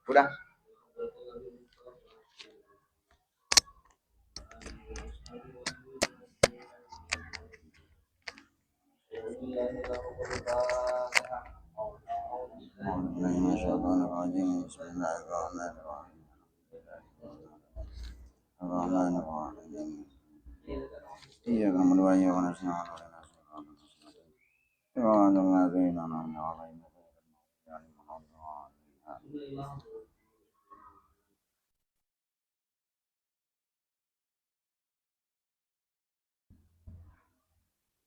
Udah. Bismillahirrahmanirrahim. Iya, kamu doa ya mana sih? Bismillahirrahmanirrahim. Alhamdulillah. Iya,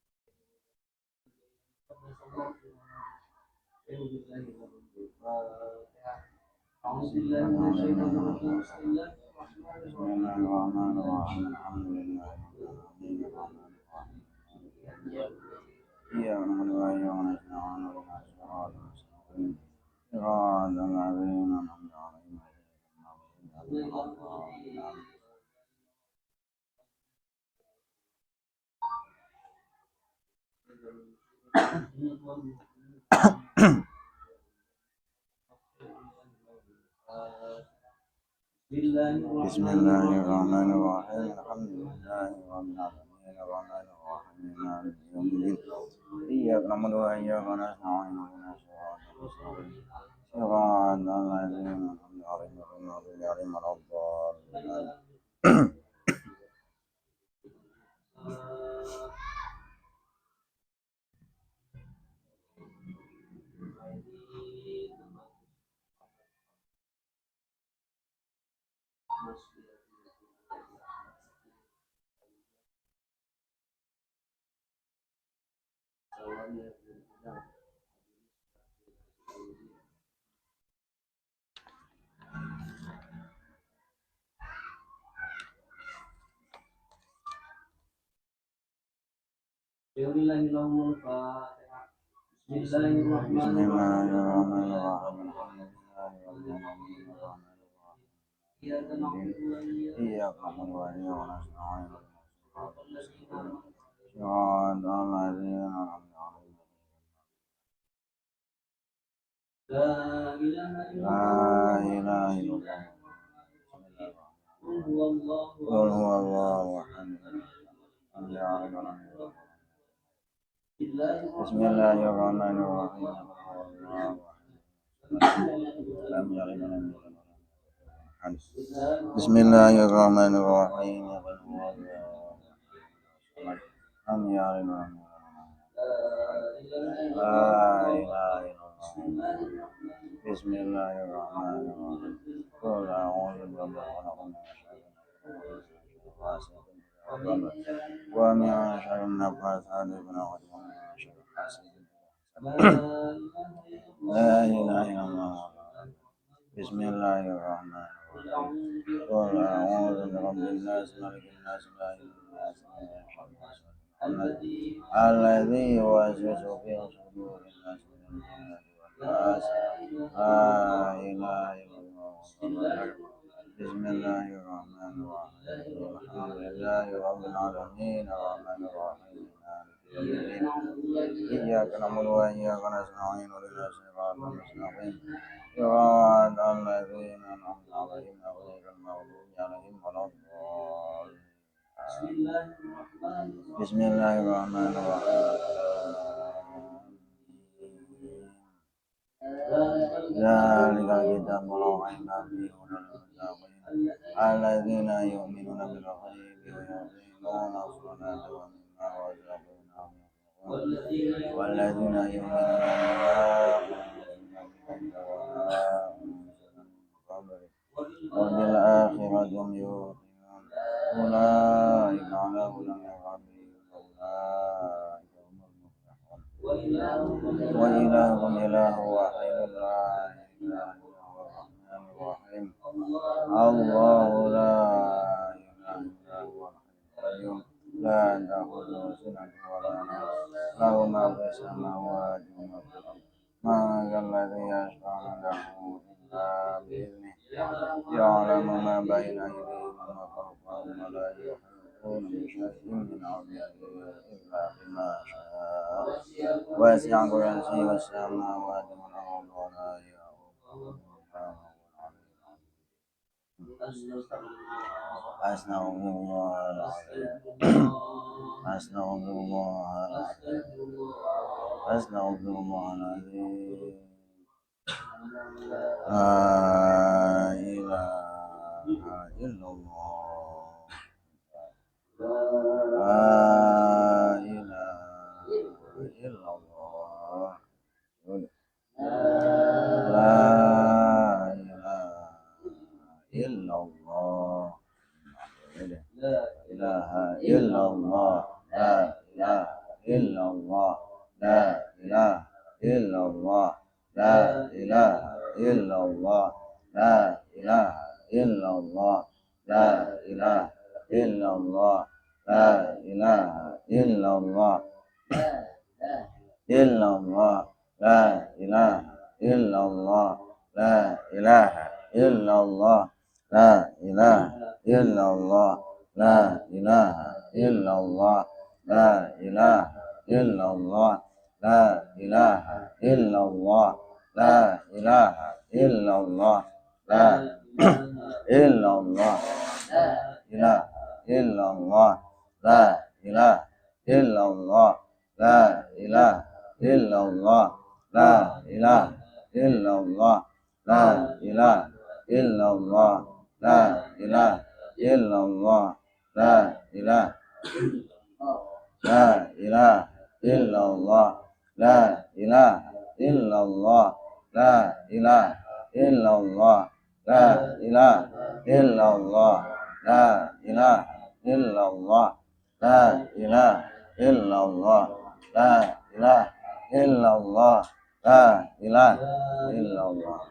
kamu doa ya mana sih? Bismillahirrahmanirrahim. Alhamdulillahirabbil alamin. Arrahmanirrahim. Maliki yaumiddin. Iyyaka na'budu wa iyyaka nasta'in. Ihdinas siratal mustaqim. Siratal ladzina an'amta 'alaihim ghairil maghdubi 'alaihim waladdallin. Bismillahirrahmanirrahim. Iyyaka na'budu wa iyyaka nasta'in. Siratal ladzina an'amta 'alaihim. La ilaha illallah. Qul huwallahu ahad. Bismillahirrahmanirrahim. Lam yalid wa lam yulad. Bismillahirrahmanirrahim. Lam yalid wa lam yulad. La ilaha illallah. Bismillahirrahmanirrahim. Qul a'udzu birabbil falaq wa min syarri naffasati fil 'uqad wa min syarri hasidin. La ilaha illallah. Bismillahirrahmanirrahim. Qul a'udzu birabbin nas, malikin nas, ilahin nas, min syarri hasidin alladzi yuwaswisu fi sudurin nas minal jinnati wan nas. La ilaha illallah. Bismillahirrahmanirrahim. Alhamdulillahi rabbil alamin. Arrahmanirrahim. Maliki yaumiddin. Iyyaka na'budu wa iyyaka nasta'in. Ihdinas siratal mustaqim. Siratal ladzina an'amta 'alaihim ghairil maghdubi 'alaihim waladdallin. Bismillahirrahmanirrahim. Dzalikal kitabu la raiba fihi hudal lil muttaqin alladzina yu'minuna bil ghaibi wa yuqimuna as-salata wa mimma razaqnahum yunfiqun walladzina yu'minuna bima unzila min qablik wa bil akhirati hum yuqinun ulaika 'ala hudan min rabbihim wa ulaika humul muflihun. Wa ilahukum ilahun wahidun la ilaha illa huwal rahmanur rahim. Allahu la ilaha illa huwal hayyul qayyum la ta'khudhuhu sinatun wa la nawm lahu ma fis samawati wa ma fil ardh. Man dhal ladzi yashfa'u 'indahu illa bi'idhnihi ya'lamu ma bayna aydihim wa ma khalfahum wa la yuhituna bi shay'in min 'ilmihi illa bima sha'a. وسع كرسيه السماوات والأرض ولا Astagfirullahaladzim. La ilaha illallah. La ilaha illallah. La ilaha illallah. La ilaha illallah. La ilaha illallah. La ilaha illallah. La ilaha illallah. La ilaha illallah. La ilaha illallah. La ilaha illallah. Illallah. La ilaha illallah. La ilaha illallah. La ilaha illallah. La ilaha illallah. La ilaha illallah. La ilaha illallah. La ilaha illallah. La illallah. La illallah. La ilaha illallah. La ilaha illallah. La ilaha illallah. La ilaha illallah. La ilaha illallah. La ilaha La ilaha illallah. La ilaha illallah. La ilaha illallah. La ilaha illallah. La ilaha illallah. La ilaha illallah. La ilaha illallah. La ilaha illallah.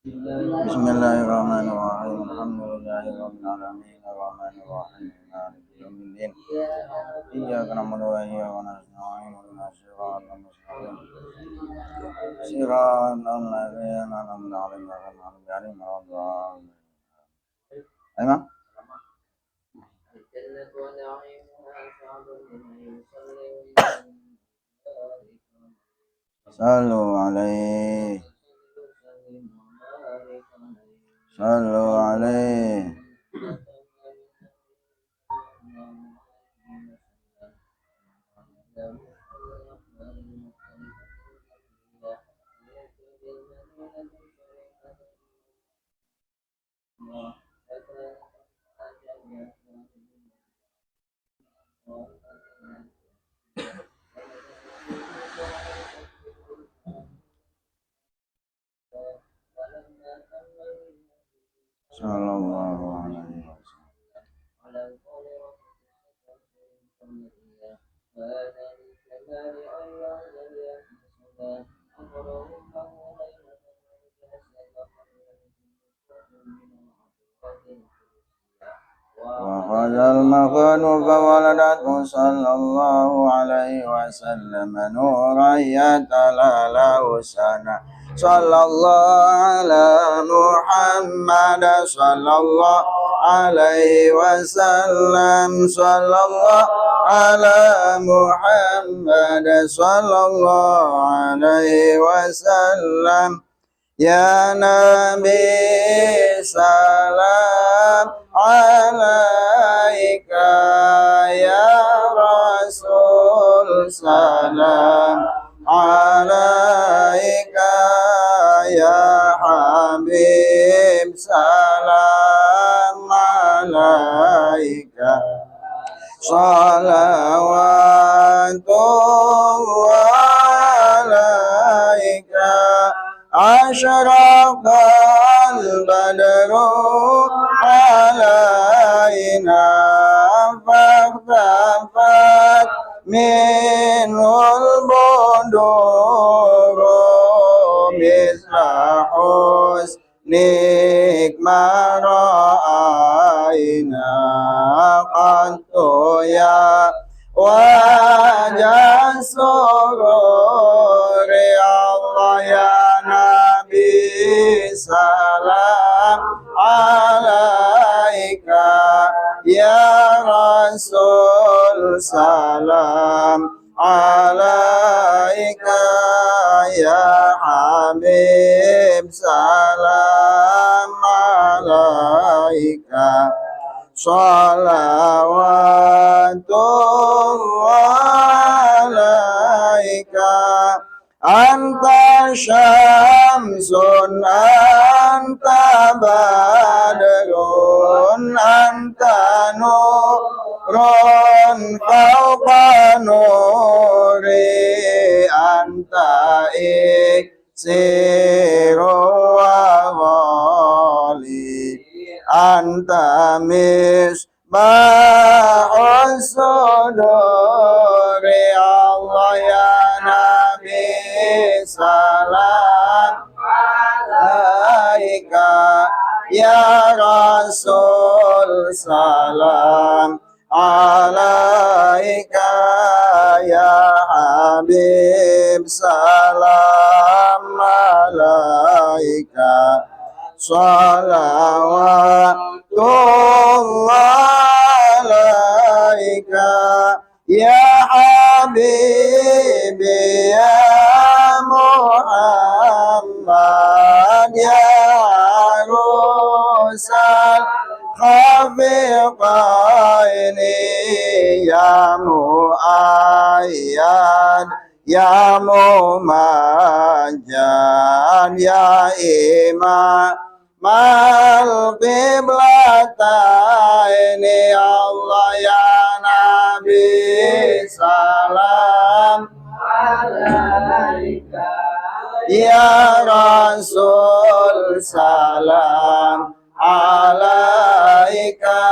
Bismillahirrahmanirrahim. Alhamdulillahirrahmanirrahim. Ar-Rahmanirrahim. Maliki yaumiddin. Iyyaka na'budu wa iyyaka nasta'in. Ihdinas siratal mustaqim. Siratal ladzina an'amta 'alaihim ghairil maghdubi 'alaihim waladdallin. Ayo. Sallu alaihi. Sallu alaihi. Sallallahu alaihi wasallam. وخرج المخلوق فولدته صلى الله عليه وسلم نورا يتلألأ سنا صلى الله على محمد صلى الله عليه وسلم صلى الله على محمد صلى الله عليه وسلم يا نبي سلام عليك يا رسول سلام عليك يا حبيب سلام عليك صلوات الله عليك أشرق البدر علينا فاختفت منه البدور مثل حسنك ما رأينا قط يا وجه السرور الله يا نبي salam alaika ya Rasul salam alaika ya Habib salam alaika salawatullah alaika anta syamsun anta badrun anta nurun fawqa nuri anta iksiru wa ghali anta misbahus suduri Allah ya Nabi salam alaika ya Rasul salam alaika ya Habib salam alaika salawatullah alaika ya Habibi ya Muhammad ya Rusal khafiqaini ya Mu'ayyad ya Mumajjad ya Imam mal qiblataini Allah ya Nabi salam alaika ya Rasul salam alaika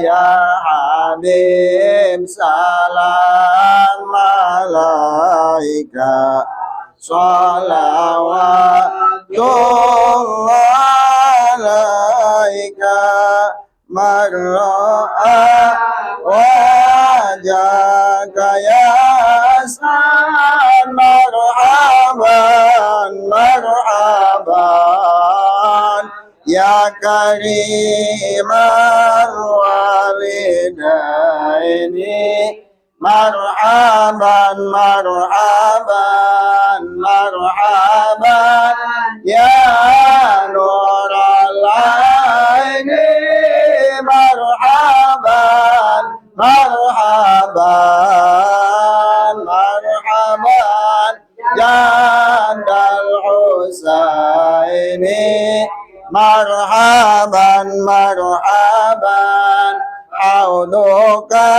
ya Habib salam alaika salawatullah alaika marra'a wajaka ya Hasan marhaban marhaban ya karimal walidaini marhaban marhaban marhaban ya nural aini marhaban marhaban marhaban jandal Husaini marhaban marhaban auduka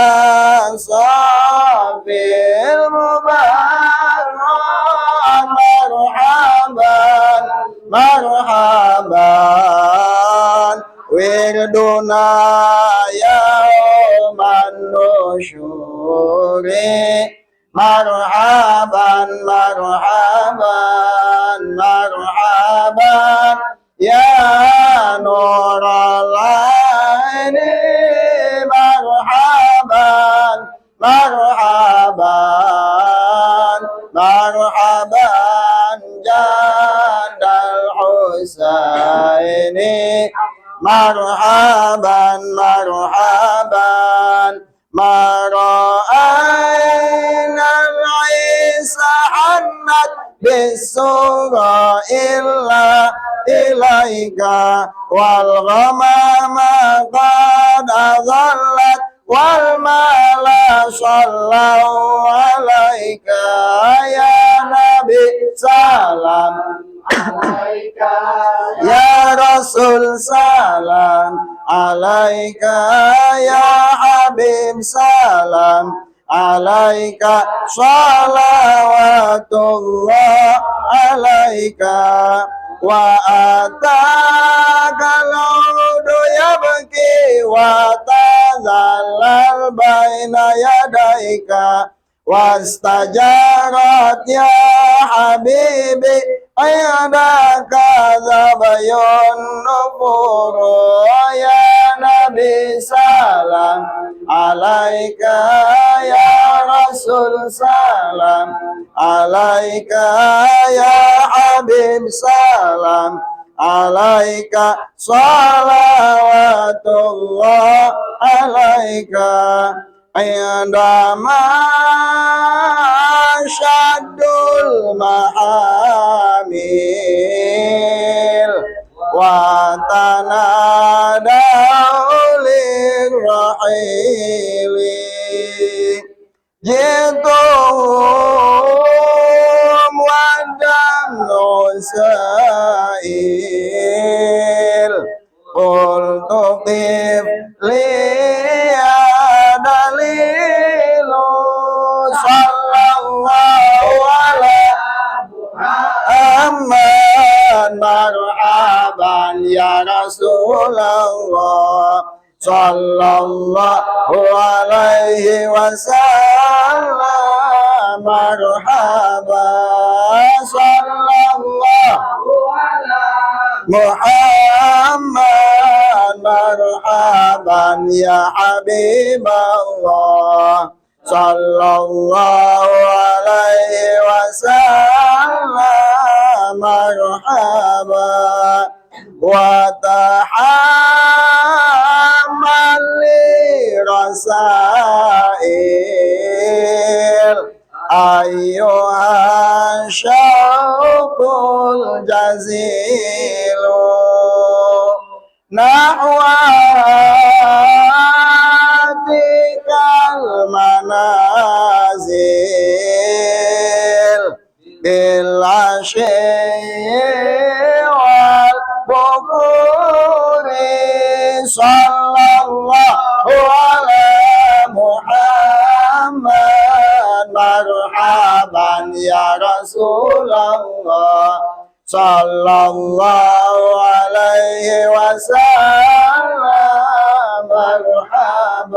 safil mubarak marhaban marhaban wirduna yauman nusyuri marhaban marhaban marhaban ya nural aini marhaban marhaban marhaban jadal Husaini marhaban marhaban mara'aina al-Isa hannat bisura illa ilaika wal ghamama qad adallat wal mala sallallahu alaika ya Nabi salam alaika ya Rasul salam alaika ya Habib salam alaika salawatullah alaika wa ataka laudu yabki wa tazallal baina yadaika wastajarat ya habibi ayadaka zabayun nufuru ya Nabi salam alaika ya Rasul salam alaika ya Habib salam alaika salawatullah alaika indama syaddul mahamil wa tanadau lirrahili jitum wadam usail qultu qif liya dalilu sallallahu ala Muhammad marhaban ya Rasulullah sallallahu alaihi wasallam marhaban sallallahu ala Muhammad marhaban ya Habiballah sallallahu alaihi wasallam marhaban wa tahammal li rasail ayyuha syauqul jazilu nahwatikal manazil bila syai' wal bukuri sallallahu ala Muhammad marhaban ya Rasulullah sallallahu alaihi wasallam marhaban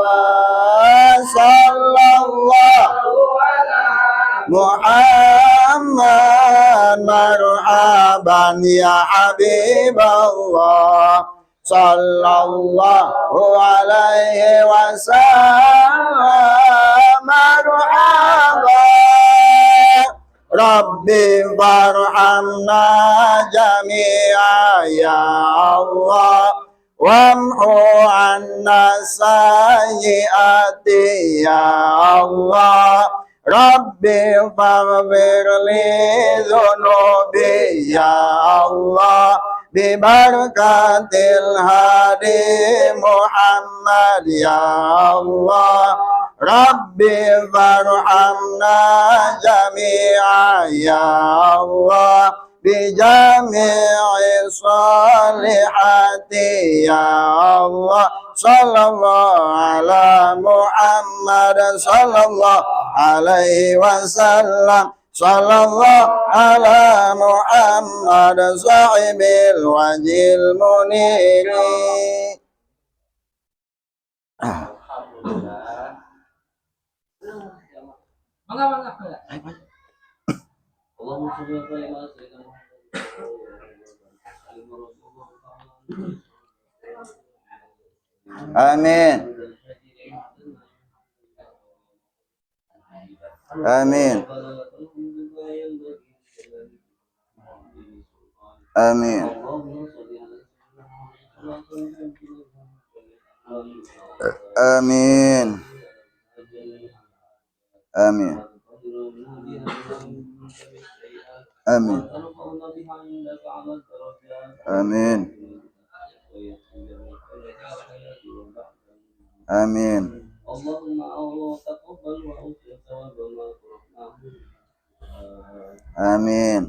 sallallahu ala Muhammad marhaban ya Habiballah sallallahu alaihi wasallam marhaban Rabbi farhamna jami'a ya Allah wamhu anna sayyiati ya Allah Rabbi faghfir li dhunubi ya Allah bibarakatil hadi Muhammad ya Allah Rabbi farhamna jami'a ya Allah bijami'i salihati ya Allah sallallahu ala Muhammad sallallahu alaihi wasallam sallallahu ala Muhammad sahibil wajil muniri. Amin. Amin. Amin. Amin. Amin. Amin. Amin. Amin. Amin.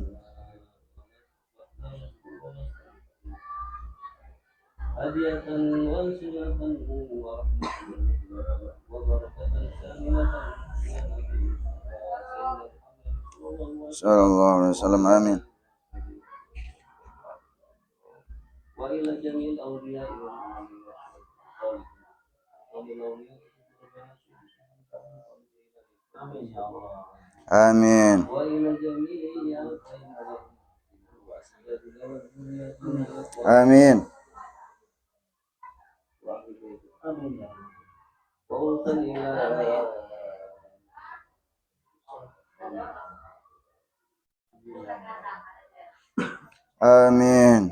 Sallallahu alaihi wasallam. Amin. Amin. Amin. Amin.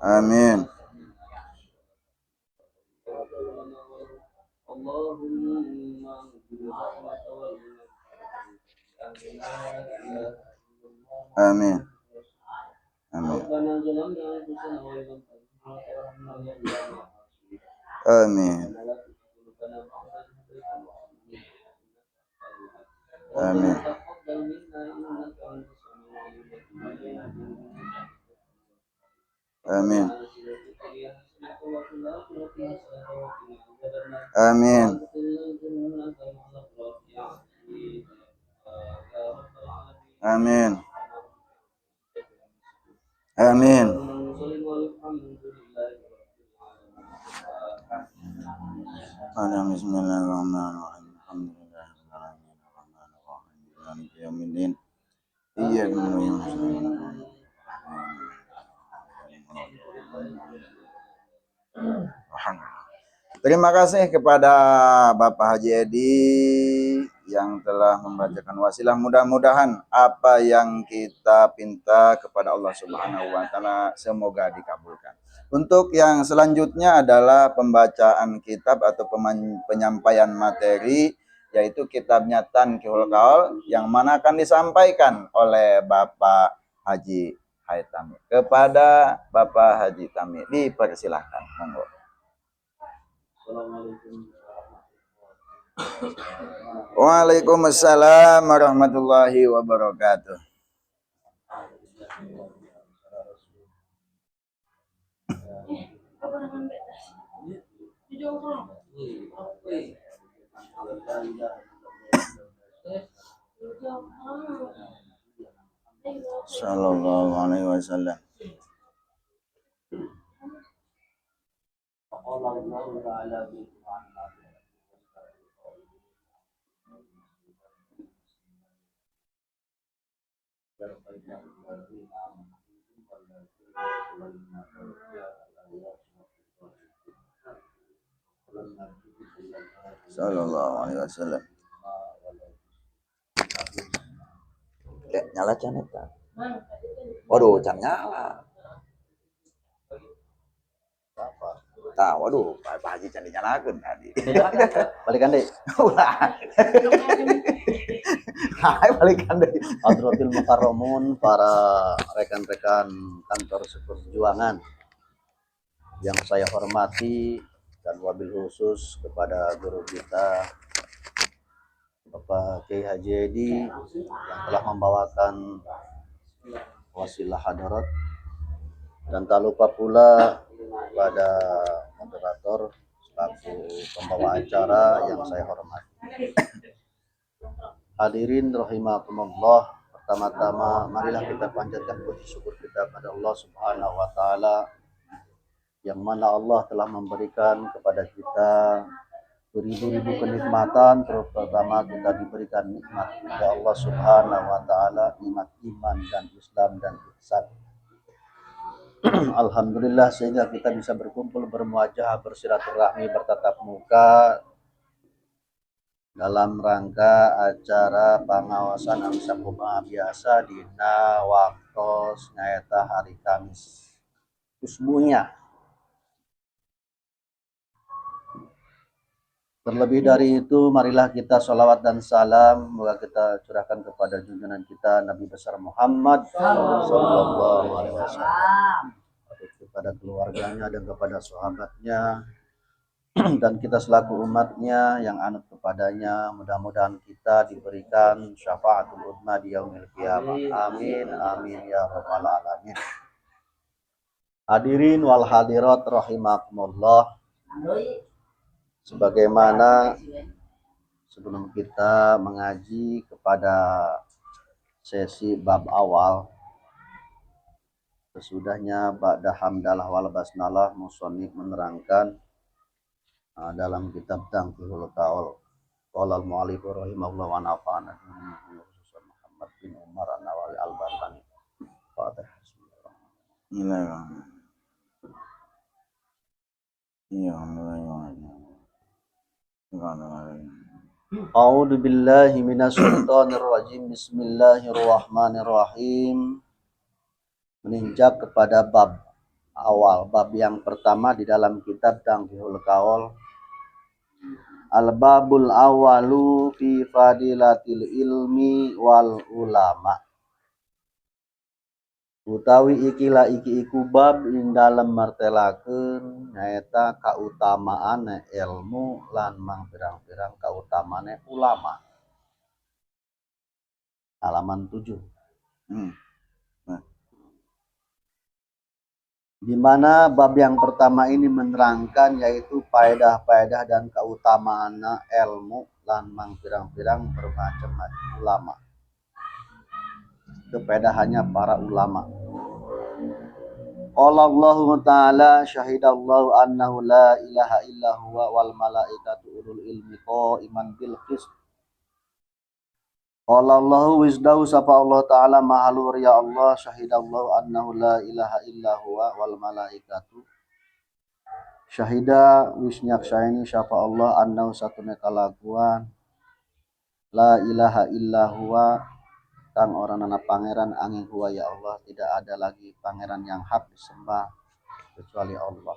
Amin. Amin. Amin. Amin. Amin. Amin. Amin. Amin. Amin. Bismillahirrahmanirrahim. Alhamdulillahirabbil alamin. Arrahmanir rahim. Maliki yaumiddin. Iyyaka na'budu wa iyyaka nasta'in. Terima kasih kepada Bapak Haji Edi yang telah membacakan wasilah. Mudah-mudahan apa yang kita pinta kepada Allah Subhanahu wa taala semoga dikabulkan. Untuk yang selanjutnya adalah pembacaan kitab atau penyampaian materi, yaitu kitabnya Tanqihul Qaul yang mana akan disampaikan oleh Bapak Haji Haitami. Kepada Bapak Haji Tami dipersilahkan, monggo. Waalaikumsalam warahmatullahi wabarakatuh. Sallallahu alaihi wasallam. Sallallahu alaihi wasallam. Nyala can eta. Waduh, can nyala. Tah, waduh, Pak Haji can dinyalakeun tadi. Balikan deui. Ulah. Hai, balikan deui. Hadratil Mukarramun, para rekan-rekan kantor seperjuangan yang saya hormati, dan wabil khusus kepada guru kita Bapak Kiai Haji Edi yang telah membawakan wasilah hadarat, dan tak lupa pula pada moderator selaku pembawa acara yang saya hormati. Hadirin rahimakumullah, pertama-tama marilah kita panjatkan puji syukur kita pada Allah Subhanahu wa taala yang mana Allah telah memberikan kepada kita beribu-ribu kenikmatan, terutama kita diberikan nikmat oleh Allah Subhanahu wa taala, nikmat iman dan Islam dan ihsan. Alhamdulillah, sehingga kita bisa berkumpul, bermuajah, bersilaturahmi, bertatap muka dalam rangka acara pengawasan Amsakumaha biasa dina waktos nyaeta hari Kamis usbunya. Terlebih dari itu, marilah kita sholawat dan salam semoga kita curahkan kepada junjungan kita Nabi besar Muhammad sallallahu alaihi wasallam, kepada keluarganya dan kepada sahabatnya, dan kita selaku umatnya yang anut kepadanya. Mudah-mudahan kita diberikan syafaatul uzma di yaumil qiyamah. Amin amin ya rabbal alamin. Hadirin wal hadirat rahimakumullah, sebagaimana sebelum kita mengaji kepada sesi bab awal, sesudahnya ba'da hamdalah wal basmalah, musannif menerangkan dalam kitab Tanqihul Qaul, qala al-mu'allif rahimahullah wa nafa'ana Muhammad bin Umar an-Nawawi al-Barbani. Fatihah. Bismillahirrahmanirrahim. A'udzu billahi minasyaitonir rajim. Bismillahirrahmanirrahim. Meninjak kepada bab awal, bab yang pertama di dalam kitab Tanqihul Qaul. Al-babul awalu fi fadilatil ilmi wal ulama. Utawi ikilah iki iku bab ing dalem martelakeun nyaeta kautamaan ilmu lan mang pirang-pirang kautamaane ulama. Halaman 7. Nah, Di mana bab yang pertama ini menerangkan yaitu faedah-faedah dan keutamaan ilmu lan mang pirang-pirang bermacam-macam ulama. Kepedahannya para ulama. Qala Allah Ta'ala syahidallahu annahu la ilaha illa huwa wal malaikatu ulul ilmi qaiman bil qist. Qala Allah wisdahu sapa Allah Ta'ala mahalur ya Allah syahidallahu annahu la ilaha illa huwa wal malaikatu. Syahida wisnyak syaini sapa Allah annahu satune kalakuan la ilaha illa huwa kang orangna pangeran angin huwa ya Allah, tidak ada lagi pangeran yang hak disembah kecuali Allah.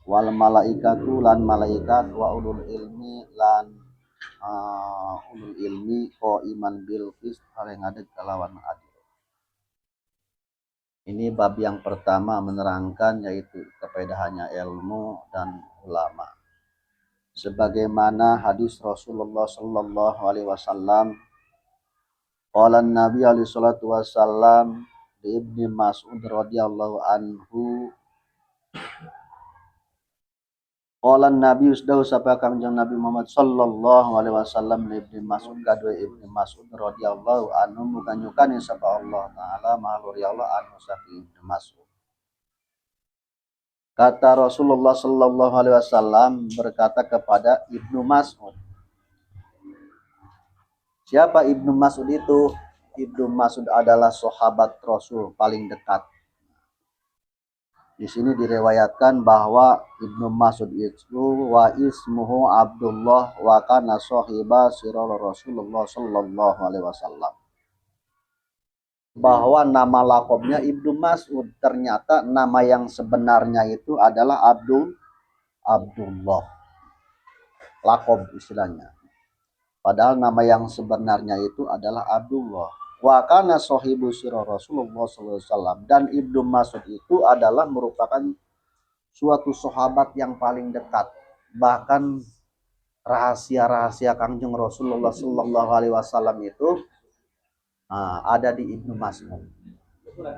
Wal malaikatu lan malaikat wa ulul ilmi lan ulul ilmi qaiman bil qist hale ngadeg kalawan adil. Ini bab yang pertama menerangkan yaitu kepedahannya ilmu dan ulama. Sebagaimana hadis Rasulullah sallallahu alaihi wasallam, qala Nabi alaihi salatu wasallam di Ibnu Mas'ud radhiyallahu anhu, qala Nabi usdahu sapa Kangjeng Nabi Muhammad sallallahu alaihi wasallam li Ibnu Mas'ud kadue Ibnu Mas'ud radhiyallahu anhu muga nyukani sapa Allah taala mahlur ya Allah anu saking Ibnu Mas'ud. Kata Rasulullah sallallahu alaihi wasallam berkata kepada Ibnu Mas'ud. Siapa Ibnu Mas'ud itu? Ibnu Mas'ud adalah sahabat Rasul paling dekat. Di sini direwayatkan bahwa Ibnu Mas'ud itu wa ismuhu Abdullah wa kana sahiba sirr Rasulullah sallallahu alaihi wasallam. Bahwa nama lakobnya Ibnu Mas'ud, ternyata nama yang sebenarnya itu adalah Abdullah. Lakob istilahnya. Padahal nama yang sebenarnya itu adalah Abdullah. Wa kana sahibu sirr Rasulullah sallallahu alaihi wasallam, dan Ibnu Mas'ud itu adalah merupakan suatu sahabat yang paling dekat. Bahkan rahasia-rahasia Kangjeng Rasulullah sallallahu alaihi wasallam itu ada di Ibnu Mas'ud.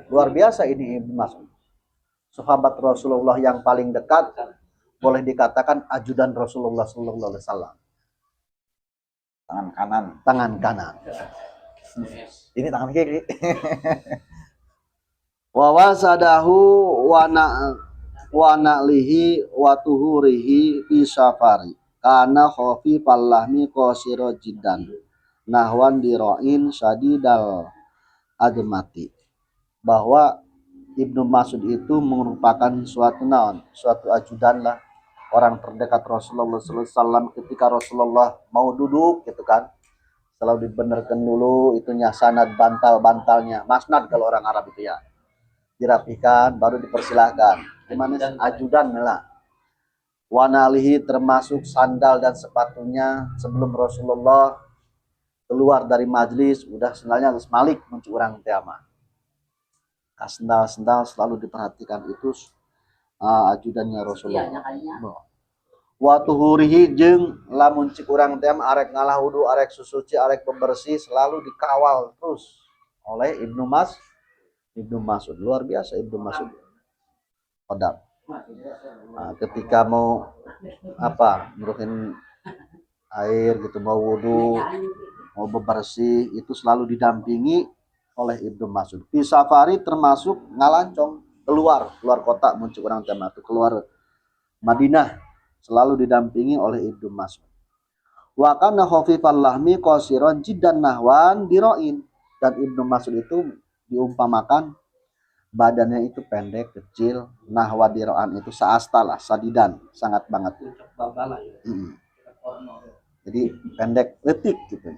Luar biasa ini Ibnu Mas'ud. Sahabat Rasulullah yang paling dekat, boleh dikatakan ajudan Rasulullah sallallahu alaihi wasallam. Tangan kanan. Ini tangan kiri. Wa wasadahu wa na'lihi wa tuhurihi fi safari. Kana khafifal lahmi qasira jiddan. Nahwan dira'in sadidal admati. Bahwa Ibnu Mas'ud itu merupakan suatu ajudan lah, orang terdekat Rasulullah SAW. Ketika Rasulullah mau duduk gitu kan, selalu dibenerkan dulu itunya sanad bantal-bantalnya, masnad kalau orang Arab itu ya, dirapikan baru dipersilahkan. Gimana ajudan lah. Wanalihi termasuk sandal dan sepatunya. Sebelum Rasulullah keluar dari majlis, udah sendalnya harus malik muncul orang tiama. Sendal-sendal selalu diperhatikan itu ajudannya Rasulullah. Wa tuhurihi jeung lamun cik urang teh arek ngalah wudu, arek susuci, arek pembersih selalu dikawal terus oleh Ibnu Mas'ud. Luar biasa Ibnu Mas'ud. Kodam. Ketika mau nurunin air gitu, mau wudu, mau bebersih, itu selalu didampingi oleh Ibnu Mas'ud. Di safari termasuk ngalancong keluar kota muncul orang tema itu keluar Madinah, selalu didampingi oleh Ibnu Mas'ud. Wa kana khafifal lahmi qasiran jiddan nahwan diroin, dan Ibnu Mas'ud itu diumpamakan badannya itu pendek kecil, nahwa diroan itu saasta lah, sadidan, sangat banget. Jadi jadi pendek letik gitu.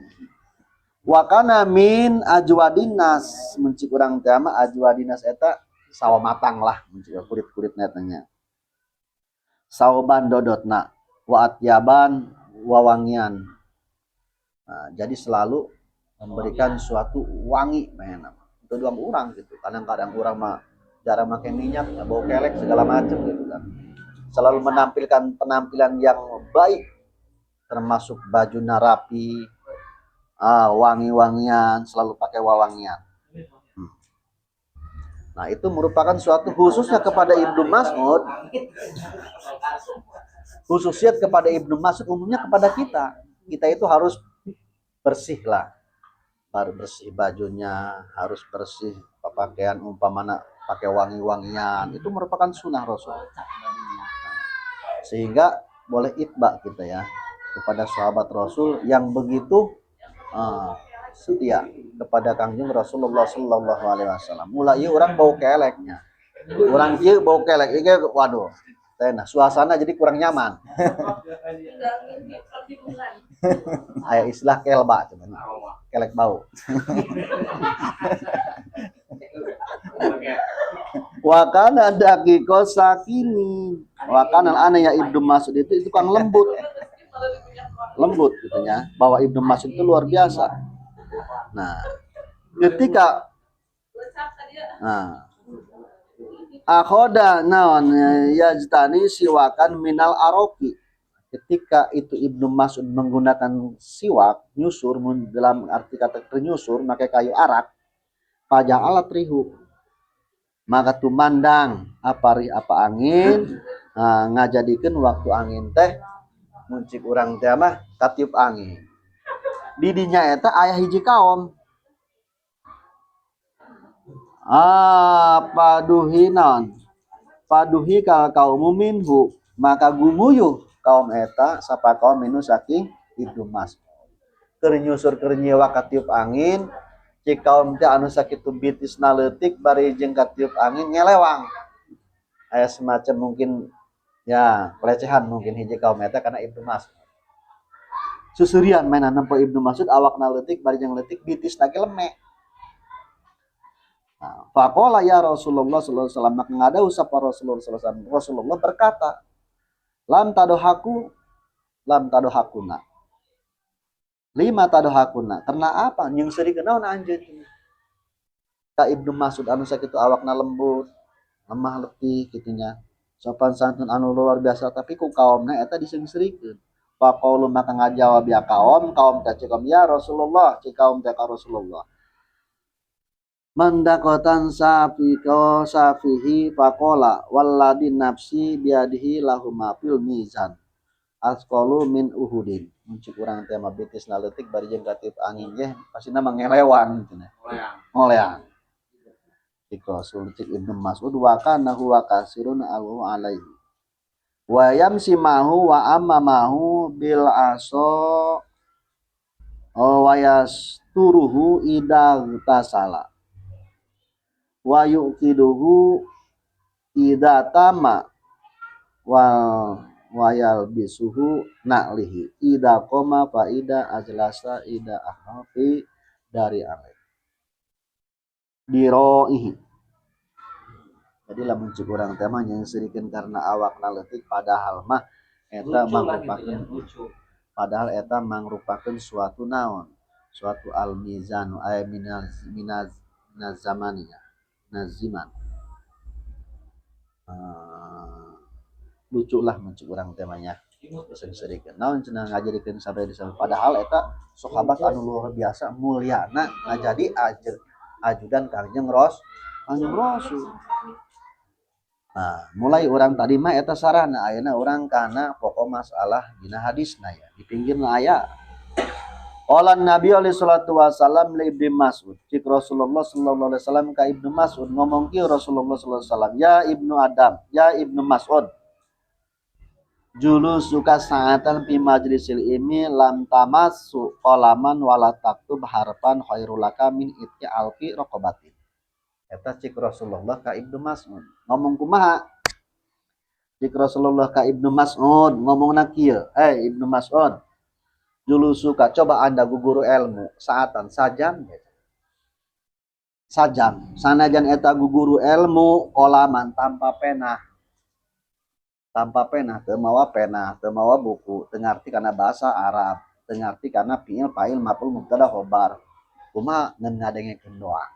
Wa kana min ajwadinas muncik urang teh mah ajwadinas eta sawo matang lah muncik kulit-kulitna tanya. Sauban dodotna wa atyaban wawangian. Nah, jadi selalu memberikan suatu wangi mainan. Itu dua orang gitu. Kadang-kadang orang mah jarang pakai minyak, bau kelek segala macam gitu kan. Selalu menampilkan penampilan yang baik, termasuk baju rapi, wangi-wangian, selalu pakai wawangian. Nah, itu merupakan suatu khususnya kepada Ibnu Mas'ud. Khususnya kepada Ibnu Mas'ud, umumnya kepada kita. Kita itu harus bersih lah. Harus bersih bajunya, harus bersih pakaian umpamana pakai wangi-wangian. Itu merupakan sunnah Rasul. Sehingga boleh itba kita ya kepada sahabat Rasul yang begitu setia kepada Kangjeng Rasulullah Sallallahu Alaihi Wasallam. Mulai orang bau keleknya, orang kia bau kelek, ini waduh, nah suasana jadi kurang nyaman. Ayah istilah kelba, kelek bau. Wakana dakiko sakini, wakana aneh ya Ibnu Mas'ud itu tukang lembut gitu ya, bahwa Ibnu Mas'ud itu luar biasa. Nah, ketika akhoda naon yajtani siwakan minal aroki, ketika itu Ibnu Mas'ud menggunakan siwak nyusur dalam arti kata ternyusur pakai kayu arak, pajang alat rihu, maka tumandang apa angin, ngajadikeun waktu angin teh muncik urang teh mah katiup angin. Di dinya eta aya hiji kaum. Paduhi ka kaum minhu, maka gumuyuh kaum eta sapa kaum minu saking Ibnu Mas'ud. Keur nyusur keur nyewa katiup angin, cik kaum teh anu sakitu bitisna leutik bari jeung katiup angin ngelewang. Aya semacam mungkin ya pelecehan mungkin hiji kaum eta karena Ibnu Mas'ud. Susurian mainan nempo Ibnu Mas'ud awakna leutik bari jeung leutik bitisna ge leme. Nah, faqala ya Rasulullah sallallahu alaihi wasallam, maka ngadau sapa Rasulullah sallallahu alaihi wasallam. Rasulullah berkata, lam tadohakuna. Lima tadohakuna. Karena apa? Yang sering naon anjeun. Ka Ibnu Mas'ud anu sakitu awakna lembut, lemah letih kitunya. Sopan santun anu luar biasa tapi ku kaumna eta disering-serikeun. Faqaulu maka ngajawab ya kaum teh cikom ya Rasulullah, cikaum teh ka Rasulullah. Mandakotan safihi faqala walladzi nafsi biadihi lahuma fil mizan asqalu min uhudin. Muncik urang teh mah bitisna leutik bari jeung katiup angin ge pasina mangelewan cenah. Ngoleang. Rasul cik Ibnu Mas'ud wa kana huwa kasirun alaihi. Wa yamsimahu wa amamahu bil aso wa yasturuhu idza tasala wa yuqiduhu idza tama wa yalbisuhu na'lihi idza qama fa ida ajlasa ida ahfi dari alai diroihi. Jadi lamun cik urang teh mah yang serikeun karena awakna leutik padahal mah eta mangrupakeun suatu naon, suatu al-mizan ay minaz zamaninya naziman. Lucu lah muncik urang teh mah nya sering-serikeun naon cenah ngajadikeun sabari disana padahal eta sahabat anu luar biasa mulyana ngajadi ajudan Kangjeng Rasul. Nah, mulai orang tadi mah eta sarana ayeuna orang kana pokok masalah dina hadisna ya di pinggirna aya. Qala Nabi alaihi salatu wasallam li Ibnu Mas'ud, cik Rasulullah sallallahu alaihi wasallam ka Ibnu Mas'ud ngomong ki Rasulullah sallallahu alaihi wasallam, ya Ibnu Adam, ya Ibnu Mas'ud. Julus suka sa'atan fi majlisil ilmi lam tamassu qalaman wala taktub harfan khairul laka min itki alfi raqabatin. Eta cik Rasulullah ka Ibnu Mas'ud ngomong kumaha? Cik Rasulullah ka Ibnu Mas'ud ngomongna kieu, Ibnu Mas'ud, Dulu suka coba Anda guguru ilmu saatan sajam sajam sanajan eta guguru ilmu kolaman tanpa pena teu mawa buku teu ngarti kana bahasa Arab teu ngarti kana fiil fa'il maf'ul mubtada khobar kumaha ngeun ngadengekeun doang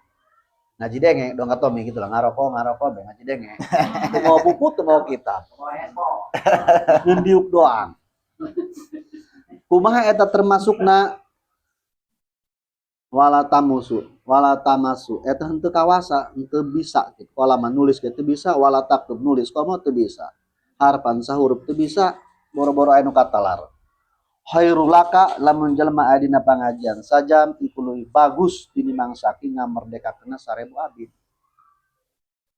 ngaji denge dong katomi gitu lah ngaroko be ngaji denge teu mau buku teu mau kitab ngeun diuk doang kumaha eta termasukna wala tamasu eta henteu kawasa henteu bisa gitu kalau menulis gitu bisa wala taktub nulis komo teu bisa harpan sahuruf teu bisa boro-boro anu katalar hairulaka lamun jelema aya dina pangajian sajam iku leuwih bagus tinimbang saking ngamerdekakeunna 1000 abid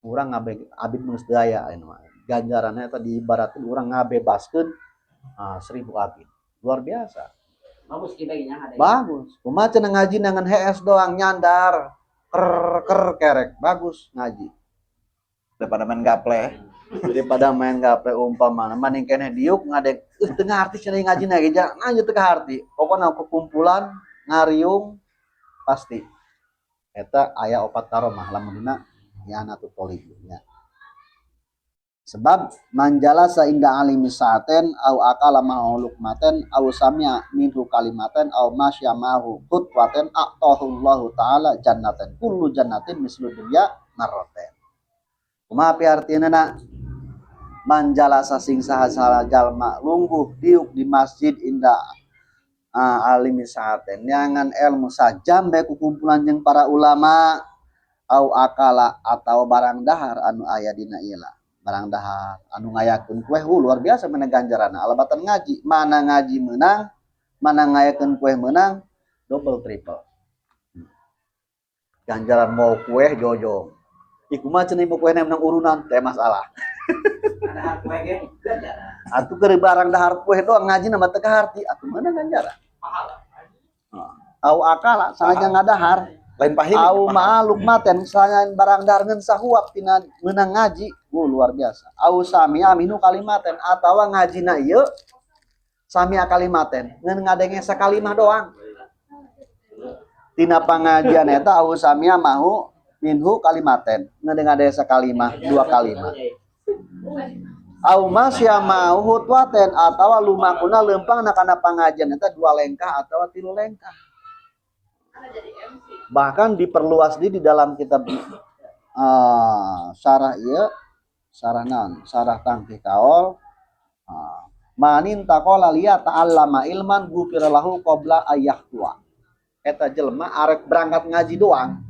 urang abid geus teu aya anu ganjaranna eta diibaratkeun urang ngabebaskeun 1000 abid luar biasa bagus kita gini ada bagus kumaha cenah ngaji nangan HS doang nyandar ker kerek bagus ngaji daripada main gaple umpamana maning keneh diuk ngadeg teu ngarti cenah ngaji na ge lanjut teu kaharti pokona kumpulan ngariung pasti eta aya 4 karomah lamun dina Yanatul Talibnya sebab manjalasa inda alimi sa'aten au akala mahu lukmaten au samia minhu kalimaten au masya mahu khutwaten a'tahullahu ta'ala jannaten kullu jannatin mislu dunya marraten kumaha piartieuna na manjalasa sing saha jalma lungguh diuk di masjid inda alimi sa'aten nyangan ilmu sajam bae kumpulan jeung para ulama au akala atau barang dahar anu aya dina ieu barang dahar anu ngayakeun kueh luar biasa mana ganjaranna alabatan ngaji mana ngaji menang mana ngayakeun kueh menang double triple ganjaran mau kueh jojo iku mah cenah mau kueh menang urunan teh masalah dahar kueh ge ganjaran atuh keur barang dahar kueh doang ngaji na mah teu kaharti atuh mana ganjaran pahala au akala sanajan ngadahar lain pahit au ma'aluk maten misalnya barang dahar ngeun sahuap tina meunang ngaji luar biasa au samia minu kalimaten atawa ngajina ieu samia kalimaten ngeun ngadenge sakalimah doang tina pangajian eta au samia mahu minhu kalimaten ngadenge sakalimah 2 kalimat au masya mahu hutwaten atawa lumakuna leumpang kana pangajian eta 2 lengkah atawa 3 lengkah bahkan diperluas di dalam kitab syarah ieu sarah tangkih kaol manin taqala liya ta'allama ilman gufira lahu qabla ayyahtua eta jelema arek berangkat ngaji doang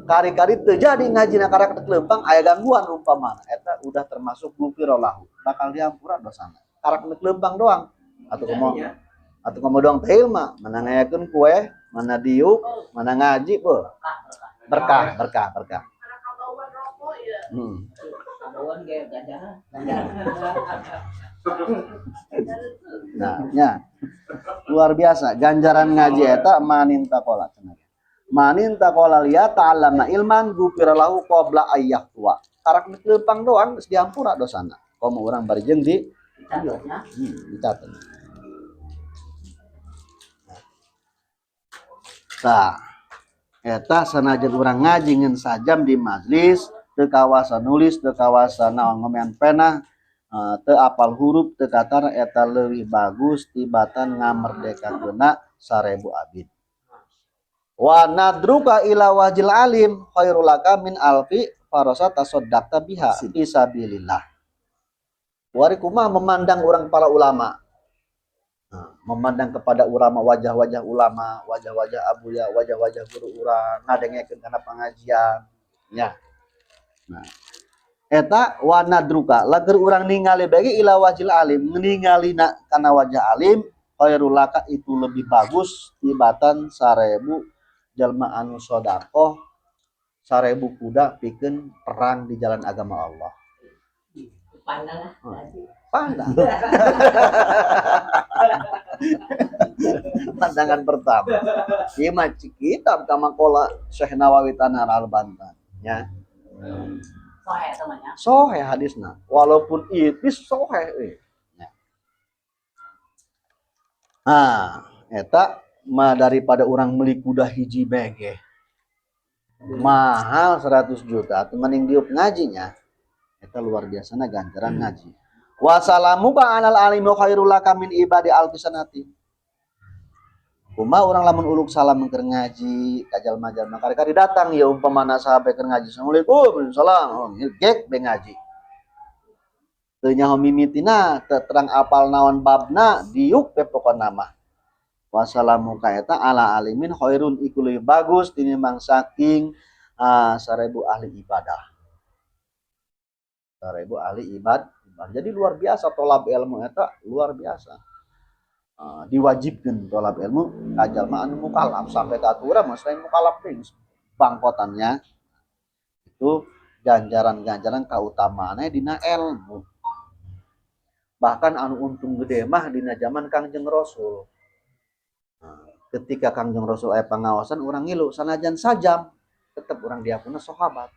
kari-kari teu jadi ngajina karek leumpang aya gangguan umpamana eta udah termasuk gufira lahu bakal diampura dosana karek leumpang doang atuh komo doang teh ilmu mana ngayakeun kueh mana diuk mana ngaji berkah nah nya luar biasa ganjaran ngaji eta manin taqala liya ta'allama ilman gufira lahu qabla ayyahtua karak leumpang doang geus diampura dosana komo urang bari jeung di dicatet tah eta sanajan urang ngaji ngeun sajam di majlis teu kawasa nulis teu kawasa naon ngomean pena teu apal huruf teu katar eta leuwih bagus tibatan ngamerdekakeunna 1000 abid wa nadruka ila wajil alim khairul laka min alfi farasa tasaddaqta biha fisabilillah wari kumaha memandang orang para ulama memandang kepada ulama wajah-wajah ulama wajah-wajah abuya wajah-wajah guru urang ngadengekeun kana pangajian nya nah eta wa nadruka lager urang ningali bagi ila wajil alim ningalina kana wajah alim khairul laka itu lebih bagus tibatan 1000 jalma anu sedekah 1000 kuda pikeun perang di jalan agama Allah pandang pandangan pertama ieu mah kitab kamakola Syekh Nawawi Tanah Al-Bantan nya sahih namanya sahih hadisna walaupun ipis sahih eta mah daripada orang beli kuda hiji bege mahal 100 juta atau mending diuk ngajinya eta luar biasa ganjaran ngaji. Wassalamu ka anal alimu khairul laka min ibadi alfisanati. Kuma orang lamun uluk salam keur ngaji kajal majal kari-kari datang ya umpamana sahabat keur ngaji assalamualaikum salam gek be ngaji teu nyaho mimitina teu terang apal naon babna diuk pe pokona mah. Wassalamu ka eta ala alimin khairun iku leuwih bagus tinimbang saking 1000 ahli ibadah. 1000 ahli ibadah. Jadi luar biasa tolab ilmu eta luar biasa. Diwajibkan tolab ilmu kajal mah anu mukalaf sampai ke aturan mas lain mukalaf ting bangkotannya itu ganjaran-ganjaran kautamaannya dina ilmu. Bahkan anu untung gede mah dina zaman Kangjeng Rasul. Ketika Kangjeng Rasul aya pangawasan orang ngilu sanajan sajam tetap orang diakuna sahabat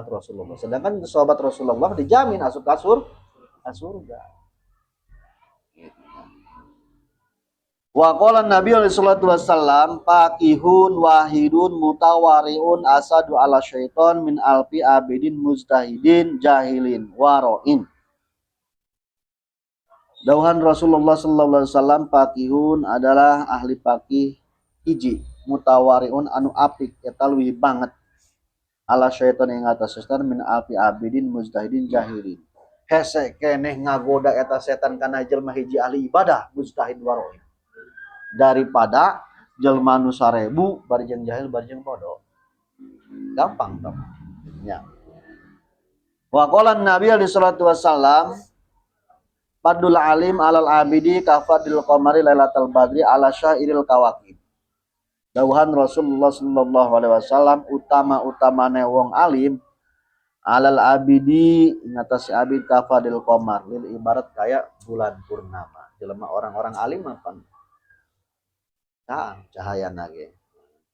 Rasulullah. Sedangkan sahabat Rasulullah dijamin asup ka surga. Wa qala Nabi sallallahu alaihi wasallam faqihun wahidun mutawariun asadu ala syaiton min alfi abidin mujtahidin jahilin waroin. Dauhan Rasulullah sallallahu alaihi wasallam faqihun adalah ahli faqih hiji mutawariun anu apik eta leuwih banget ala syaiton ing atas setan min alfi abidin mujtahidin jahilin. Hese keneh ngagoda eta setan kana jelema hiji ahli ibadah mujtahid waroin. Daripada jelma nu 1000 barjeng jahil barjeng bodoh. Gampang dong. Ya. Wa qala Nabi sallallahu alaihi wasallam fadlul alim alal abidi kafadil qamari lailatal badri ala syairil kawakib. Dawuhan Rasulullah sallallahu alaihi wasallam utama-utamane wong alim alal abidi ngatasi abid kafadil qamar lil ibarat kayak bulan purnama. Jelema orang-orang alim apa? Cahaya nage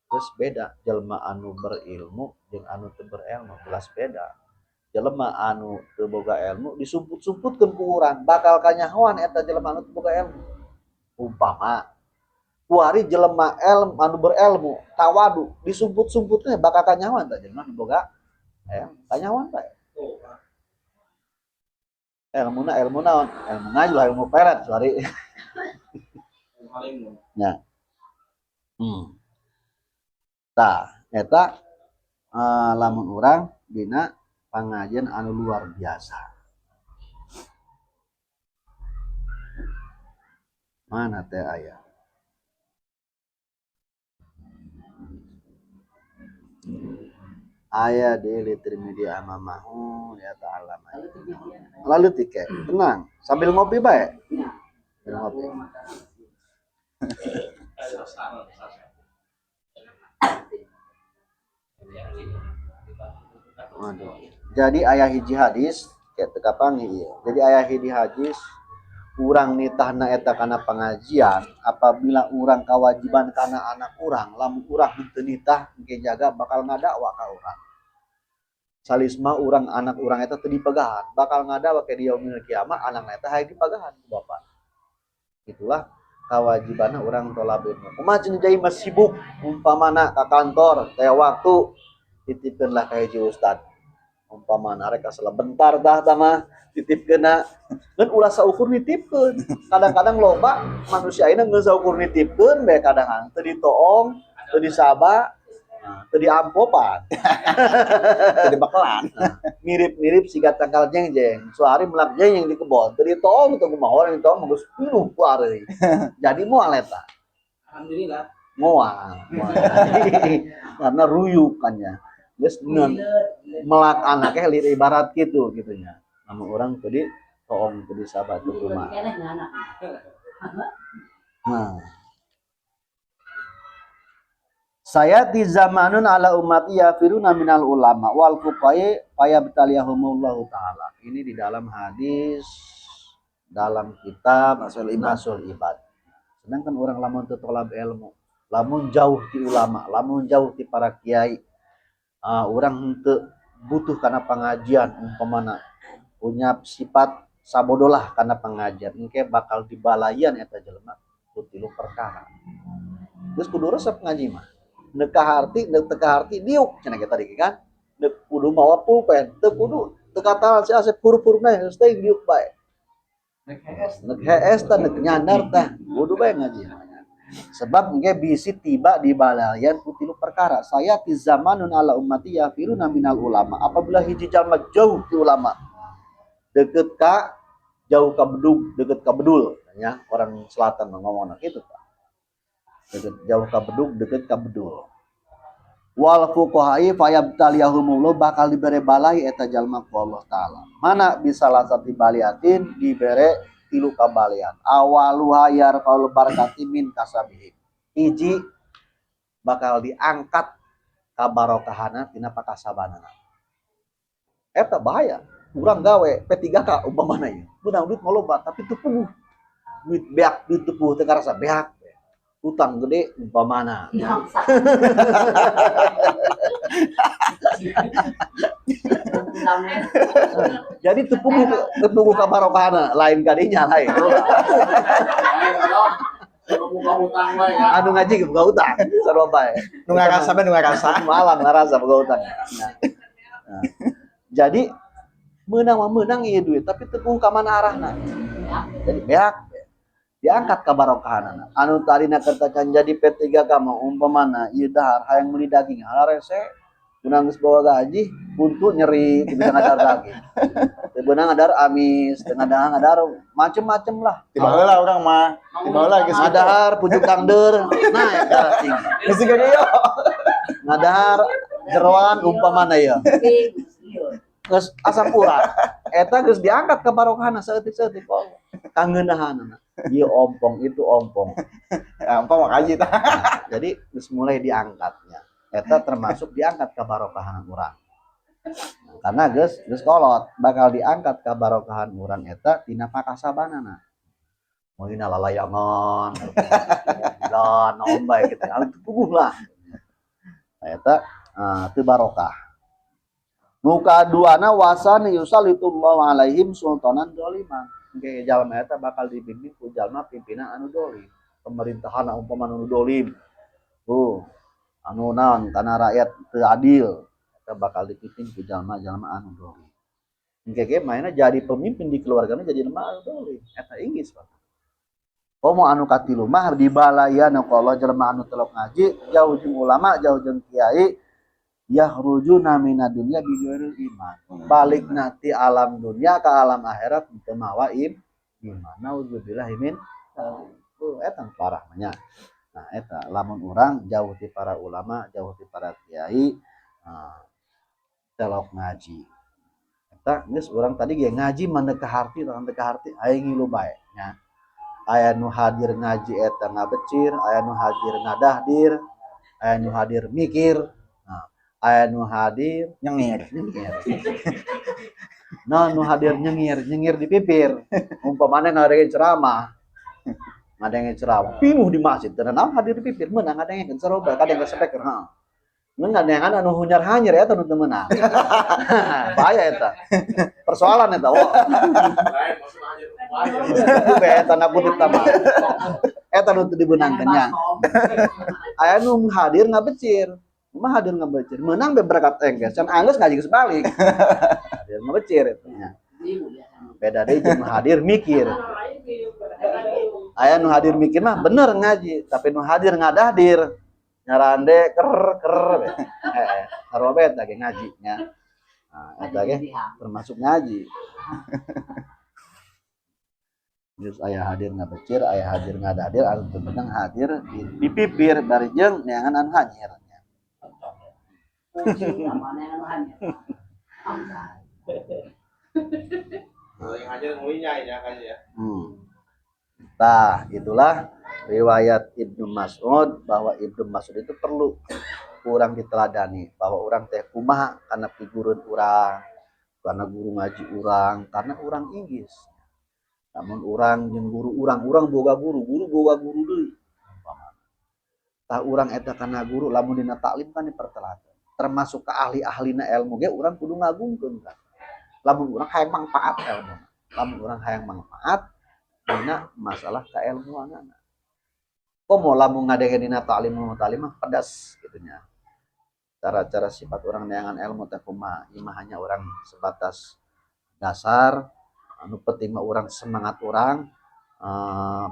terus beda jelema anu berilmu jeung anu teu berilmu jelas beda. Jelema anu teu boga ilmu disumput-sumputkeun ku urang bakal kanyahoan eta jelema anu teu boga ilmu. Umpama kuari jelema anu berilmu tawadu disumput-sumputnya bakal kanyahoan tah jelema anu boga kanyahoan bae. Ilmu naon? Ilmu ngaji lah ilmu peret sorry. Nah. Tah eta lamun urang dina pangajian anu luar biasa. Mana teh aya? Aya di Tirmidzi amamahu ya ta'ala. Lalu tiket. Tenang, sambil ngopi bae. Ngopi. Jadi ayah hiji hadis kayak teka panggil. Jadi ayah hiji hadis urang nitahna eta kana pengajian apabila urang kewajiban kana anak urang lamun urang henteu nitah engke jaga bakal ngadakwa ka urang. Salisma urang anak urang eta teu dipagahan bakal ngadakwa ke di yaumil kiamat anakna eta hayang dipagahan ku bapak. Itulah kewajibanna urang tolab ilmu. Kumaha cenah jai mah sibuk umpamana ka kantor teh waktu titipkeunlah ka hiji ustad. Umpamana rek sebentar tah mah titipkeunna ngan ulah saukur nitipkeun. Kadang-kadang loba manusia ayeuna geus saukur nitipkeun bae kadang teu ditoong, teu disaba, teu diampopan. Teu dibakelan. Mirip-mirip siga tangkal jengjeng. Suari melak jengjeng di kebon, teu ditoong teu kumaha orang ditoong geus pinuh ku ari. Jadi moal eta. Alhamdulillah. Moal. Karena ruyuk kannya. Geus melak anaknya lir ibarat gitu gitunya. Namun orang tadi toong tadi sahabat tuh rumah. Nah. Saya di zamanun ala ummati yafiruna minal ulama wal fuqaha fayabtaliyahumullahu taala. Ini di dalam hadis dalam kitab Nasul Ibad. Sedangkan orang lamun teu tolab ilmu, lamun jauh ti ulama, lamun jauh ti para kiai, orang henteu butuh karena pengajian umpamana punya sifat sabodolah karena pengajian engke bakal dibalayan eta jelema tilu perkara. Terus kudu resep ngaji mah. Nekah arti diuk cenah kita tadi kan. Nek kudu mawa pulpen, teu kudu teu kata si asep huruf-hurufna geus teuing diuk bae. Nek hees tah nek nyandar tah kudu bae ngaji. Sebab engke bisi tiba di balayan putilu perkara. Saya ti zamanun ala ummati yafiruna minal ulama. Apabila hiji jalma jauh ti ulama, deket ka jauh ka bedug, deket ka bedul, ya orang selatan ngomongna gitu Pak. Deket jauh ka bedug, deket ka bedul. Wal fuqahai fayabtaliyahumullah bakal dibere balai eta jalma ku Allah taala. Mana bisa lasat dibaliatin dibere tilu kabalian. Awaluha yarfa'ul barakati min kasabihim. Hiji bakal diangkat kabarokahana tina pakasabanana. Eta bahaya. Urang gawe P3K umpamana ieu. Beunang duit ngaloba tapi teu puguh. Duit beak duit teu puguh teu karasa beak. Utang gede umpamana. Jadi tepugu kabarokahna lain kadinya lain. Anu ngaji ke buka utang sarua bae. Nu ngarasa bae nu ngarasa. Malam ngarasa buka utang. Nah. Jadi meunang ieu duit tapi tepugu ka mana arahna. Jadi beak diangkat ka barokahna. Anu tarina kertacan jadi P3K mah umpamana ieu dahar hayang meuli daging halarese beunang geus bawa gaji buntu nyeri teu bisa ngadar daging. Teu beunang ngadar amis, teu ngadar macem-macem lah. Tiba heula urang mah. Tiba heula geus Ngadar pujuk kangdeur. Nah eta tinggi. geus gede yo. Ngadar jeroan umpamana ieu. Geus asam urat. Eta geus diangkat ka barokahna saeutik-saeutik kok. Kangeunahanna. Ieu ompong itu ompong. Ampun makaji tah. Jadi geus mulai diangkatnya. Eta termasuk diangkat ka barokahan urang. Karena geus kolot bakal diangkat ka barokahan urang eta tina pakasabanana. Moina lalayangan. Dan naon bae kitu. Anu puguh lah. Eta teu barokah. Nu kaduana wasana yusallitullahu alaihim sultanan dzaliman. Engke jalma eta bakal dibimbing ku jalma pimpinan anu dolim. Pemerintahan umpama anu dolim. Anu naon kana rakyat teu adil eta bakal dipimpin ku jalma-jalma anu dolim. Engke ge maena jadi pemimpin di keluargana jadi lemah anu dolim. Eta inggis Pak. Komo anu katilu mah di balayan ku Allah jalma anu telok ngaji, jauh jeung ulama, jauh jeung kiai, yakhrujuna minad dunya bi ghairil iman. Balik nanti alam dunia ke alam akhirat teu mawa iman. Nauzubillahi min eta parah nya. Nah eta lamun urang jauh ti para ulama, jauh ti para kiai, telok ngaji. Eta geus urang tadi ge ngaji mandek ka harti, aya ngilu bae nya. Aya nu hadir ngaji eta ngabecir, aya nu hadir ngadahdir, aya nu hadir mikir, aya nu hadir Nyengir. Nah nu hadir nyengir di pipir. Umpamana ngadenge ceramah. Ngadenge ceramah, pinuh di masjid. Dan naon hadir di pipir meunang ngadenge ceramah, kadang speaker, Mun ngadengan anu hunyar-hanyir eta nu teu meunang. Bahaya eta. Persoalan eta, wah. Eta na kutip tama. Eta nu teu dibeunangkeun nya. Aya nu hadir ngabecir. Mah hadir ngabecir. Meunang be berkat engges, can anggeus ngaji geus balik. Hadir ngabecir eta nya. Beda deui jeung hadir mikir. Aya nu hadir mikir mah bener ngaji, tapi nu hadir ngadahdir. Nyarande ker sarua bae eta ge ngaji nya. Nah, eta ge termasuk ngaji. Geus aya hadir ngabecir, aya hadir ngadahdir, anu teu beunang hadir di pipir bari jeung neangan anu hanyir nya. Yang hadir ngulinya ya kan ya. Nah, itulah riwayat Ibnu Mas'ud bahwa Ibnu Mas'ud itu perlu kurang diteladani bahwa orang teh kumaha karena figureun urang, karena guru ngaji urang, karena urang inggis. Namun urang jeung guru urang boga guru boga guru deui. Tah urang eta kana guru lamun dina taklim kan diperteladan. Termasuk ka ahli-ahlina ilmu ge urang kudu ngagungkeun kan. Lamun urang hayang manfaat ilmu. Lamun urang hayang manfaat dina masalah keilmuanana. komo lamun ngadengeunina ta'lim mutalimah pedas gitunya. Cara-cara sifat orang neangan ilmu teh kumaha, imah hanya orang sebatas dasar, anu penting mah orang semangat orang,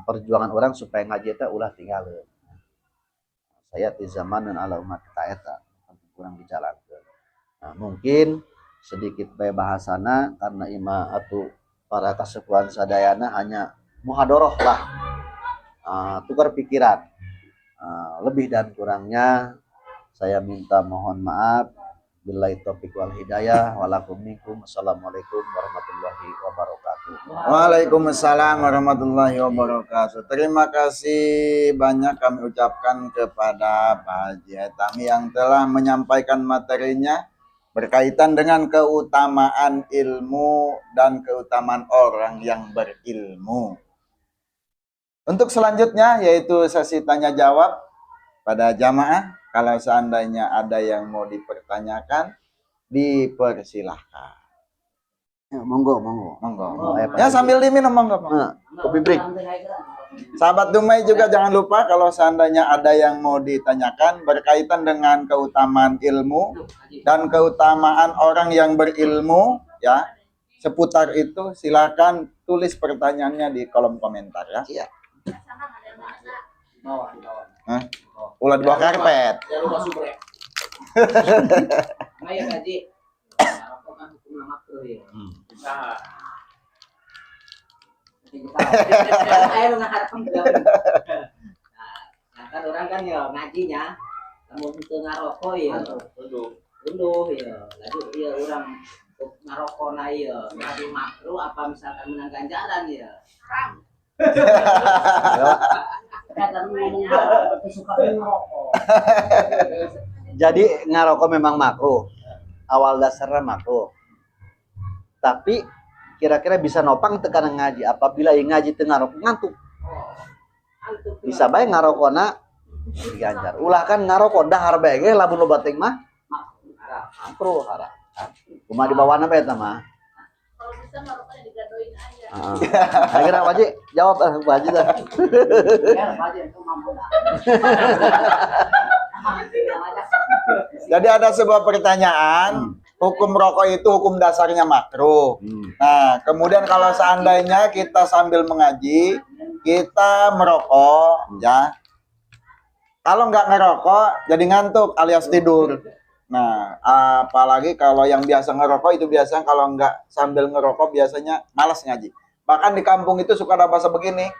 perjuangan orang supaya ngaji teh ulah tinggalin. Saya di zaman dan ala umat kita eta kurang dijalankan. Nah, mungkin sedikit bae bahasana karena imah atuh para kasepuhan sadayana hanya muhadoroh lah, tukar pikiran. Lebih dan kurangnya saya minta mohon maaf. Billahi taufiq wal hidayah. Walakum minkum. Assalamualaikum warahmatullahi wabarakatuh. Waalaikumsalam warahmatullahi wabarakatuh. Terima kasih banyak kami ucapkan kepada Pak Haji Haitami yang telah menyampaikan materinya berkaitan dengan keutamaan ilmu dan keutamaan orang yang berilmu. Untuk selanjutnya yaitu sesi tanya jawab pada jamaah. Kalau seandainya ada yang mau dipertanyakan, dipersilahkan. Ya, monggo. Ya sambil diminum monggo. Kopi break. Sahabat Dumai juga jangan lupa kalau seandainya ada yang mau ditanyakan berkaitan dengan keutamaan ilmu dan keutamaan orang yang berilmu, ya seputar itu silakan tulis pertanyaannya di kolom komentar ya. Iya. Hah? Ulah di bawah karpet. Jangan lupa subrek. Ayo Haji. Apa kan hukum makruh ya? Usaha. Saya mengharapkan nah, kan orang kan ya ngajinya kamu itu ngarokok ya. Unduh ya. Lalu ya orang ngarokok na ya. Ngaji makruh apa misalkan menang ganjaran ya. Jadi ngarokok memang makruh. Awal dasarnya makruh. Tapi kira-kira bisa nopang tekanan ngaji apabila yang ngaji teu ngarokok ngantuk. Bisa bae ngarokona diganjar. Ulah kan ngarokok dahar bae ge lamun loba teh mah makruh haram. Kumaha dibawana bae eta mah. Kalau bisa ngarokoknya digadoin aja. Akhirnya Pak Haji jawab Pak Haji dah. Jadi ada sebuah pertanyaan, hukum rokok itu hukum dasarnya makruh. Nah, kemudian kalau seandainya kita sambil mengaji, kita merokok, ya. Kalau nggak ngerokok, jadi ngantuk alias tidur. Nah, apalagi kalau yang biasa ngerokok itu biasanya kalau nggak sambil ngerokok biasanya malas ngaji. Bahkan di kampung itu suka ada bahasa begini,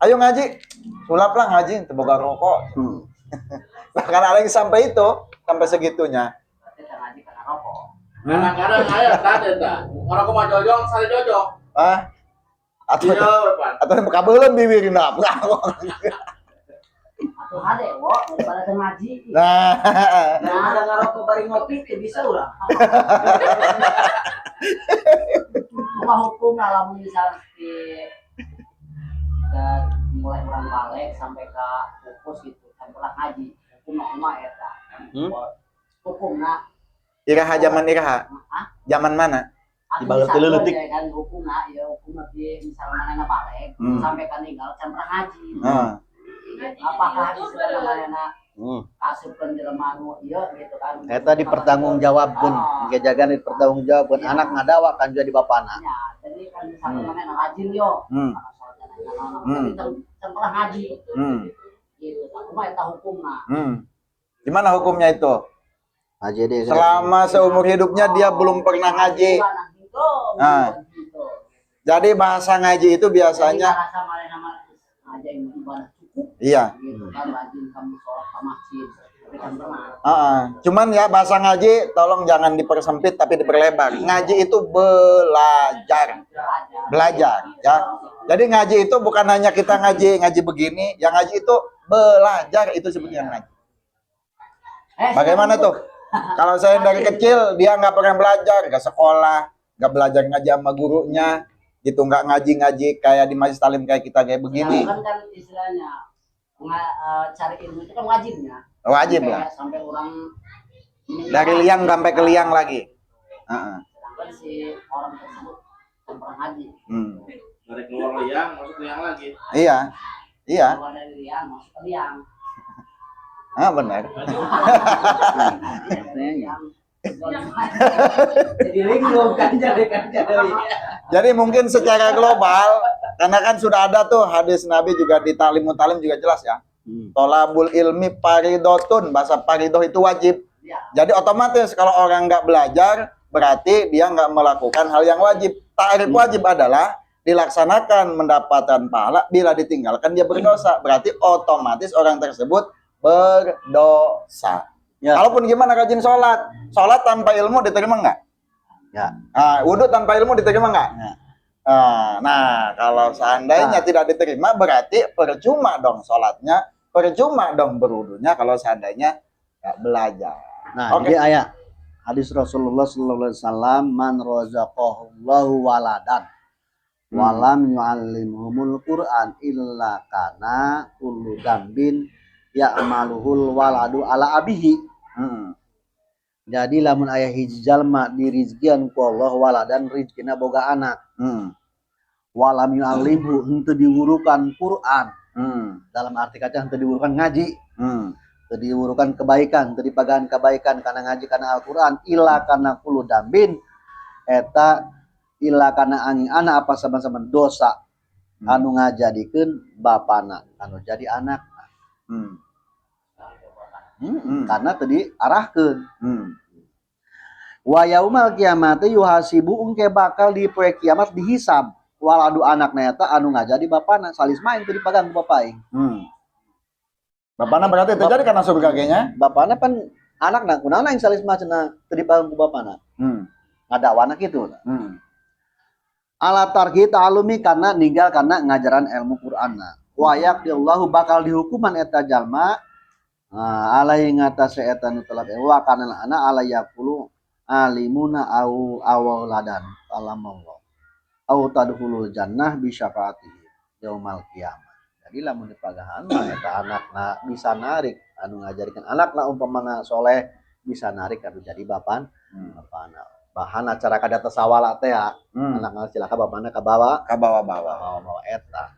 ayo ngaji, sulaplah ngaji, teboga rokok. Bahkan ada yang sampai itu, sampai segitunya. Kadang-kadang saya tadi dah. Orang kau mau jojok, saya jojok. Atau kabelin bibirna. Atau hade wo daripada ngaji. Nah, Ada ngarokok bari ngopi teu bisa ulah. Cuma hukum lamun misalnya mulai orang balik sampai ke pupus gitu, sampai ngaji. Hukum eta. Hukumna iraha zaman iraha. Zaman mana? Dibalik teu leutik. kan hukumna ya hukumna misalnya mana balik sampai kan tinggal sampai ngaji. Apakah istilah mana kasupkeun jelema anu ieu gitu kan. Eta dipertanggungjawabkeun, ge jaga dipertanggungjawabkeun anak ngadawa kan jadi bapana. Jadi kan misalnya mana rajin yo. Sampai ngaji. Gitu. Kumaha eta hukumna? Gimana hukumnya itu? Haji deh. Selama seumur hidupnya dia belum pernah ngaji. Nah, jadi bahasa ngaji itu biasanya iya. Cuman ya bahasa ngaji tolong jangan dipersempit tapi diperlebar. Ngaji itu belajar ya. Jadi ngaji itu bukan hanya kita ngaji begini, yang ngaji itu belajar itu sebenarnya ngaji. Bagaimana tuh? Kalau saya dari kecil dia nggak pernah belajar, nggak sekolah, nggak belajar ngaji sama gurunya, gitu nggak ngaji kayak di majelis talim kayak kita kayak begini. Kan istilahnya cari ilmu itu kan wajibnya. Wajib lah. Sampai orang dari liang sampai ke liang lagi. Sedangkan si orang tersebut pernah ngaji. Dari keluar liang masuk liang lagi. Iya. Iya. Keluar dari liang masuk ke liang. Ah, benar. Jadi linglung kan jadi Jadi mungkin secara global, karena kan sudah ada tuh hadis Nabi juga di Ta'lim Mutalim juga jelas ya. Tolabul ilmi paridotun, bahasa paridoh itu wajib. Ya. Jadi otomatis kalau orang nggak belajar, berarti dia nggak melakukan hal yang wajib. Ta'rif wajib adalah dilaksanakan mendapatkan pahala, bila ditinggalkan dia berdosa. Berarti otomatis orang tersebut berdosa. Ya. Kalaupun gimana rajin sholat, sholat tanpa ilmu diterima nggak? Ya. Wudhu tanpa ilmu diterima nggak? Ya. Nah, kalau seandainya tidak diterima, berarti percuma dong sholatnya, percuma dong berwudunya kalau seandainya nggak belajar. Nah, Oke. jadi ayat hadis Rasulullah sallallahu alaihi wasallam, man razaqallahu waladan walam yu'allimhumul Qur'an illa kana kullu dambin ya'maluhul waladu ala abihi. Jadi lamun aya hiji jalma dirizkian ku Allah waladan rizkina boga anak. Walam yu'allimhu henteu diwurukan Qur'an. Dalam arti kata henteu diwurukan ngaji. Henteu diwurukan kebaikan, henteu dipagaan kebaikan kana ngaji kana Al-Qur'an illa kana kullu dambin eta illa kana angin anak apa sama-sama dosa anu ngajadikeun bapana anu jadi anak. Karena tadi arahkeun. Wa yaumal kiamati yuhasibu engke bakal di poe kiamat dihisab waladu anakna eta anu ngajadi bapana salisma teu dipagang ku bapaing. Bapana berarti terjadi karena surga kayaknya. Bapana pan anakna kunaon aing salisma cenah teu dipagang ku bapana. Ngadakwana kitu. Ala tarki ta'alumi karena ninggal karena ngajaran ilmu Qur'anna. Wa yaqdillahu bakal dihukuman eta jalma alai ngatasé eta nu telah wa kana ana ala yaqulu alimuna au awladan alamallah au tadkhulul jannah bi syafaatihi yaumal qiyamah. Jadi lamun dipagahan eta anakna bisa narik anu ngajarikeun anakna umpamana soleh bisa narik anu jadi bapana. Bahan acara kada tasawala teh ya. Anakna cilaka bapana kabawa bawa eta.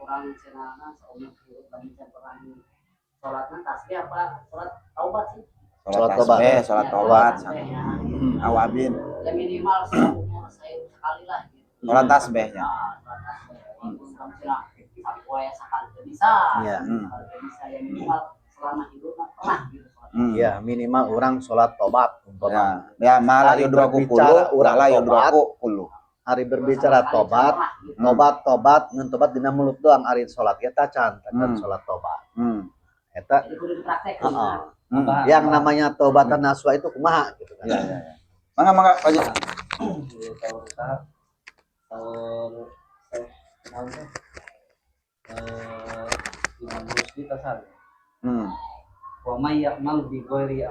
Kurang cenana saumat hirup kami pernah sholatnya tasbih apa sholat taubat sih? Sholat tasbih, sholat taubat, awabin. Ya minimal seumur saya sekali lah. Gitu. Sholat tasbihnya. Sholat tasbih. Walaupun kamu sudah sampai sekali bisa. Iya. Bisa ya minimal selama hidup pernah gitu. Ya minimal orang sholat tobat umpama. Ya malah yudraku kulu, malah yudraku kulu. Hari berbicara tobat, tobat ngan tobat dina mulut doang ari sholat kita can sholat tobat. Eta yang namanya tobatan naswa itu kumaha gitu kan. Iya. Mangga Pak Haji. Imam Rusdi tasal. Wa may ya'mal bi ghairi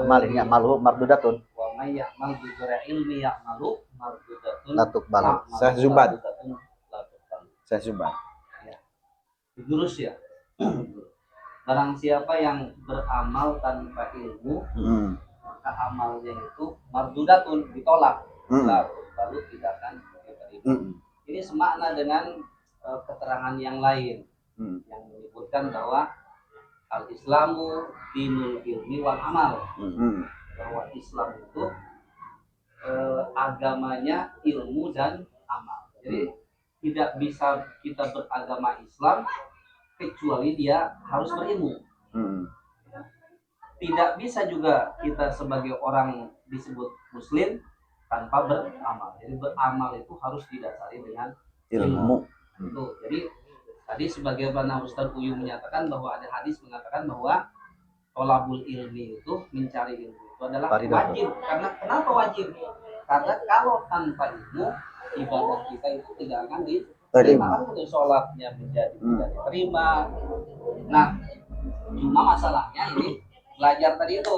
Malih malu mardudatun. wa may ya'mal bi ghairi ilmi ya'malu mardudatun. Latuk balak. Syekh Zuban. Syekh Zuban. Ya. Durus ya. Barang siapa yang beramal tanpa ilmu, maka amalnya itu mardudatun, ditolak, lalu tidak akan diterima. Ini semakna dengan keterangan yang lain yang menyebutkan bahwa al-Islamu dinul ilmi wal amal, bahwa Islam itu agamanya ilmu dan amal. Jadi tidak bisa kita beragama Islam kecuali dia harus berilmu. Tidak bisa juga kita sebagai orang disebut muslim tanpa beramal. Jadi beramal itu harus didasari dengan ilmu. Itu. Jadi tadi sebagaimana Ustaz Uyu menyatakan bahwa ada hadis mengatakan bahwa tolabul ilmi itu mencari ilmu itu adalah wajib. Karena kenapa wajib? Karena kalau tanpa ilmu ibadah kita itu tidak akan diterima. Kan sholatnya menjadi tidak diterima. Nah, cuma masalahnya ini belajar tadi itu.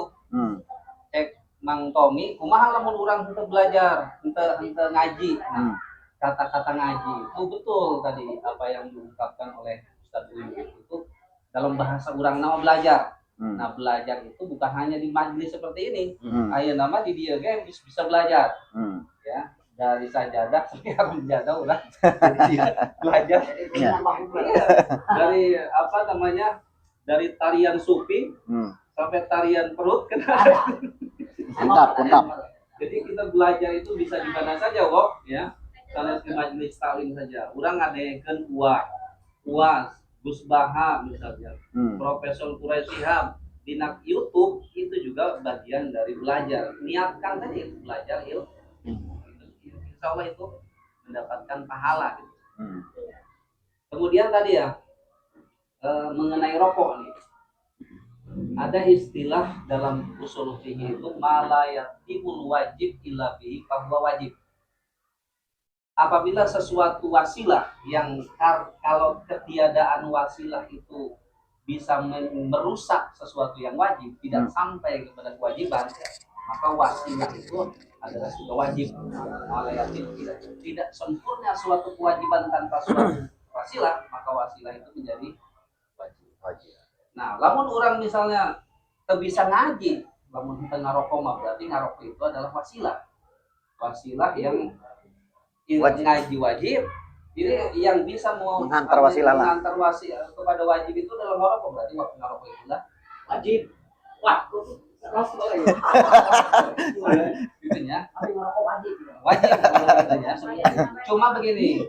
Cek Mang Tommy, kumaha lamun urang henteu belajar, henteu ngaji. Nah, kata-kata ngaji itu betul tadi apa yang diungkapkan oleh Ustaz Uyu itu dalam bahasa urang nama belajar. Nah, belajar itu bukan hanya di majelis seperti ini. Ayo nama di dia game bisa belajar. Ya. dari sajadah sekian menjadah ulah jadi belajar Iya. Iya. Dari apa namanya, dari tarian sufi sampai tarian perut kan Lengkap. jadi kita belajar itu bisa di mana saja kok ya, misalnya di majelis taklim saja orang ngadakan uas Gus Baha misalnya, Profesor Quraisy Shihab di YouTube itu juga bagian dari belajar. Niatkan saja itu belajar ilmu. Insya Allah itu mendapatkan pahala. Gitu. Kemudian tadi ya mengenai rokok nih, ada istilah dalam usul fikih itu malayatibul wajib illa bihi fahuwa wajib. Apabila sesuatu wasilah yang kalau ketiadaan wasilah itu bisa merusak sesuatu yang wajib, tidak sampai kepada kewajiban, maka wasilah itu adalah sudah wajib. Malayatib tidak sempurna suatu kewajiban tanpa suatu wasilah, maka wasilah itu menjadi wajib. Nah, lamun orang misalnya bisa ngaji, lamun kita ngarokok mah berarti ngarokok itu adalah wasilah. Wasilah yang ngaji wajib. Jadi yang bisa Menghantar wasilah lah. menghantar wasilah kepada wajib itu adalah ngarokok, berarti waktu ngarokok itu lah wajib. Wah, ngerokok ya. Gitu ya. Tapi ngerokok wajib. Wajib katanya. Cuma begini,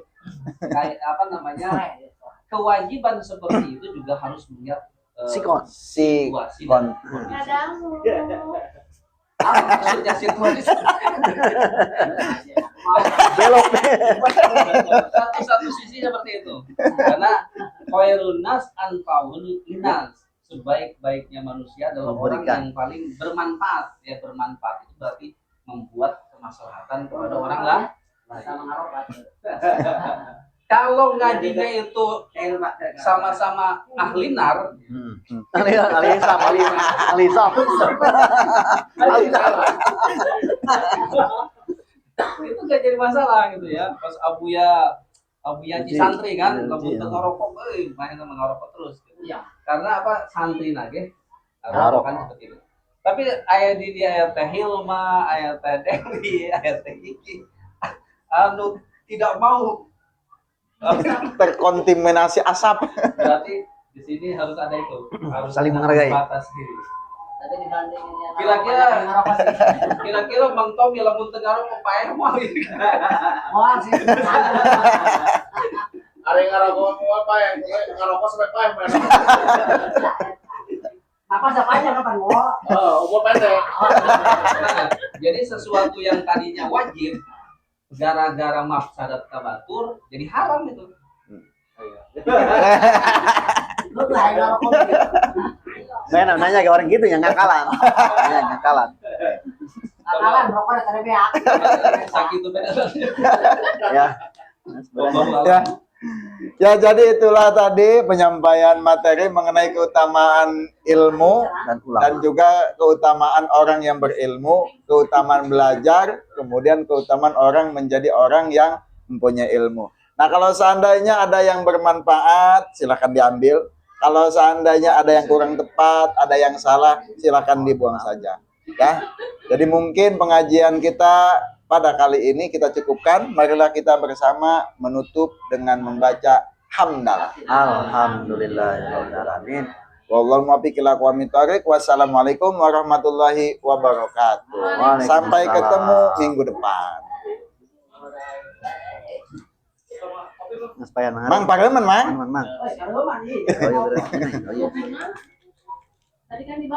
kayak apa namanya? Kewajiban seperti itu juga harus melihat situasi dan kondisi. Kadamu. Maksudnya situasi Belok. satu sisi seperti itu, karena khairun nas anfa'un linnas, sebaik-baiknya manusia adalah orang yang paling bermanfaat. Ya, bermanfaat itu berarti membuat kemaslahatan kepada orang lain. Sama ngerokok. Kalau ngajinya itu sama-sama ahli nar, itu gak jadi masalah gitu ya. Pas Abuya di santri kan, nggak ngerokok, main sama ngerokok terus. Gitu. Iya. Karena apa, santri nage ngerokok kan seperti itu. Tapi ayat di ayat teh Hilma, ayat teh Dewi, ayat teh Kiki, anu tidak mau Terkontaminasi asap. berarti di sini harus ada itu, harus Saling ada menghargai. batas diri. Tapi dibandingin yang Kira-kira- ngerokok sih. Kira-kira Bang Tommy lamun teu ngarokok paeh moal gitu. Wah sih. Ada yang ngerokok apa ya? Ngerokok sampai paham ya? Apa aja kapan gua? Umur pendek. Jadi sesuatu yang tadinya wajib gara-gara mafsadat kabatur jadi haram itu. Lu lah yang ngerokok. Saya nanya ke orang gitu yang ngakalan. Ya, ngakalan. Akalan rokok ada beak. Sakit itu beda. Ya. Ya. Ya, jadi itulah tadi penyampaian materi mengenai keutamaan ilmu Dan ulang. dan juga keutamaan orang yang berilmu, keutamaan belajar, kemudian keutamaan orang menjadi orang yang mempunyai ilmu. Nah, kalau seandainya ada yang bermanfaat, silakan diambil. Kalau seandainya ada yang kurang tepat, ada yang salah, silakan dibuang saja. Ya. Jadi mungkin pengajian kita pada kali ini kita cukupkan. Marilah kita bersama menutup dengan membaca hamdalah. Alhamdulillahirobbilalamin. Wallahu muwaffiq ila aqwamit thoriq. Wassalamualaikum warahmatullahi wabarakatuh. Sampai ketemu minggu depan. Mas Payan Mang paremen, Mang. Mang. Oh, sekarang lu mandi. Oh iya, bener. Oh iya. Tadi kan di